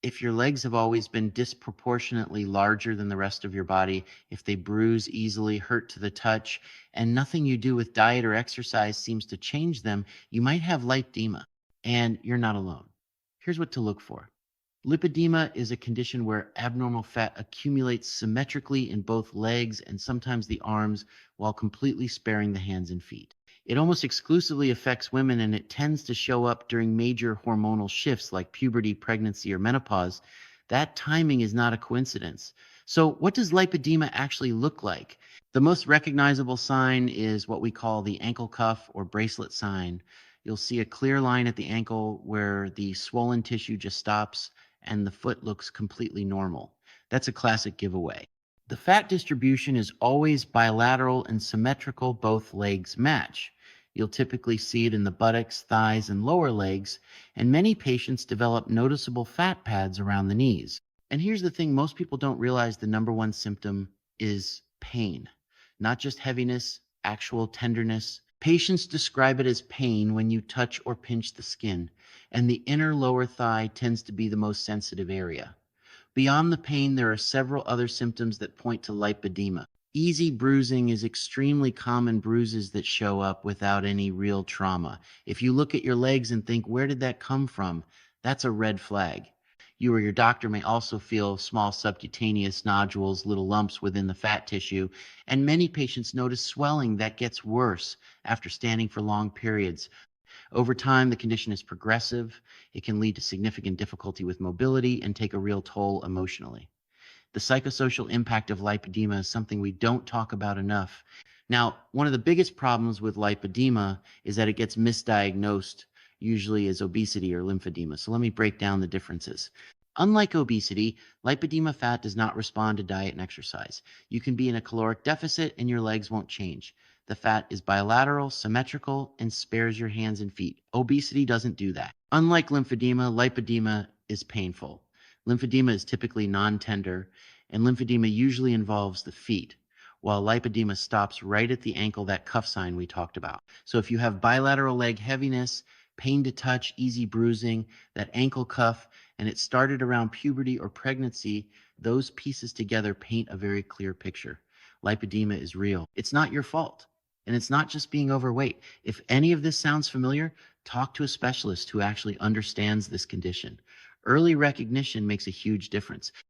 If your legs have always been disproportionately larger than the rest of your body, if they bruise easily, hurt to the touch, and nothing you do with diet or exercise seems to change them, you might have lipedema, and you're not alone. Here's what to look for. Lipedema is a condition where abnormal fat accumulates symmetrically in both legs and sometimes the arms while completely sparing the hands and feet. It almost exclusively affects women and it tends to show up during major hormonal shifts like puberty, pregnancy, or menopause. That timing is not a coincidence. So, what does lipedema actually look like? The most recognizable sign is what we call the ankle cuff or bracelet sign. You'll see a clear line at the ankle where the swollen tissue just stops and the foot looks completely normal. That's a classic giveaway. The fat distribution is always bilateral and symmetrical, both legs match. You'll typically see it in the buttocks, thighs, and lower legs, and many patients develop noticeable fat pads around the knees. And here's the thing, most people don't realize the number one symptom is pain, not just heaviness, actual tenderness. Patients describe it as pain when you touch or pinch the skin, and the inner lower thigh tends to be the most sensitive area. Beyond the pain, there are several other symptoms that point to lipedema. Easy bruising is extremely common bruises that show up without any real trauma. If you look at your legs and think, where did that come from? That's a red flag. You or your doctor may also feel small subcutaneous nodules, little lumps within the fat tissue, and many patients notice swelling that gets worse after standing for long periods. Over time, the condition is progressive. It can lead to significant difficulty with mobility and take a real toll emotionally. The psychosocial impact of lipedema is something we don't talk about enough. Now, one of the biggest problems with lipedema is that it gets misdiagnosed, usually as obesity or lymphedema. So let me break down the differences. Unlike obesity, lipedema fat does not respond to diet and exercise. You can be in a caloric deficit and your legs won't change. The fat is bilateral, symmetrical, and spares your hands and feet. Obesity doesn't do that. Unlike lymphedema, lipedema is painful. Lymphedema is typically non-tender, and lymphedema usually involves the feet, while lipedema stops right at the ankle, that cuff sign we talked about. So if you have bilateral leg heaviness, pain to touch, easy bruising, that ankle cuff, and it started around puberty or pregnancy, those pieces together paint a very clear picture. Lipedema is real. It's not your fault. And it's not just being overweight. If any of this sounds familiar, talk to a specialist who actually understands this condition. Early recognition makes a huge difference.